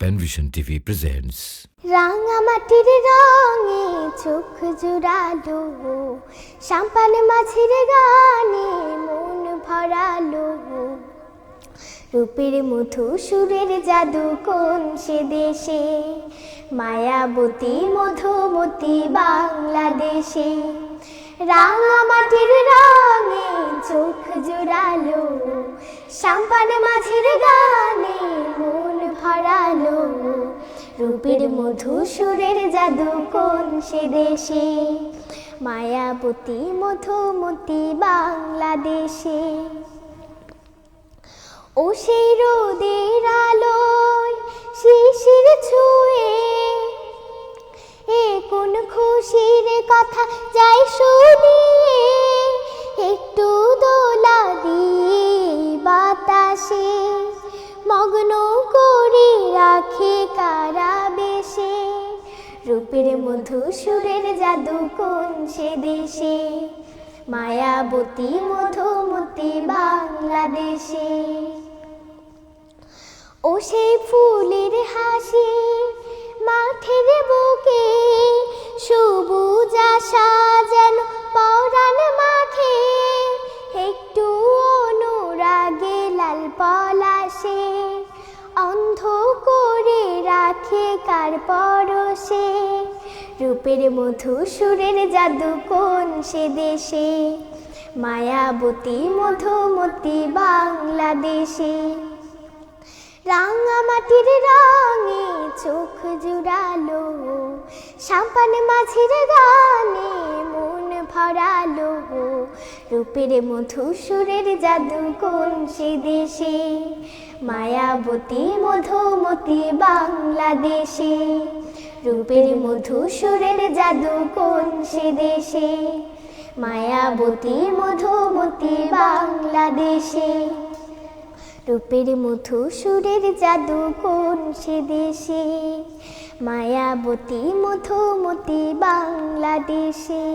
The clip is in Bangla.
Penvision TV presents রাঙামাটির রঙে চোখ জুড়ালো, সাম্পান মাঝির গানে মন ভরালো। রূপের মধু সুরের জাদু কোন সে দেশে, মায়াবতী মধুমতি বাংলাদেশে। রাঙামাটির রঙে চোখ জুড়ালো, সাম্পান মাঝির গানে মন ভরালো। রূপের মধু সুরের জাদু কোন সে দেশে, মায়াবতী মধুমতি বাংলাদেশে। ও সেই রোদের আলোয় শিশির ছুঁয়ে, এ কোন খুশির কথা যাই শুনিয়ে। একটু দোলা দিয়ে বাতাসে মগ্ন করে রাখে কারা বেশে। রূপের মধু সুরের জাদু কোন সে দেশে, মায়াবতী মধুমতি বাংলাদেশে। ও সেই ফুলের হাসি মাঠের বুকে, সবুজ আশা যেন পরাণ মাঠে। একটু অনুরাগে লাল পলাশে অন্ধ করে রাখে কার পরশে। রূপের মধু সুরের জাদু কোন সে দেশে, মায়াবতী মধুমতি বাংলাদেশে। রাঙামাটির রঙে চোখ জুড়ালো, সাম্পান মাঝির গানে মন ভরালো। রূপের মধু সুরের জাদু কোন সে দেশে, মায়াবতী মধুমতি বাংলাদেশে। রূপের মধু সুরের জাদু কোন সে দেশে, মায়াবতী মধুমতি বাংলাদেশে। রূপের মধু সুরের জাদু কোন সে দেশে, মায়াবতী মধুমতি বাংলাদেশে।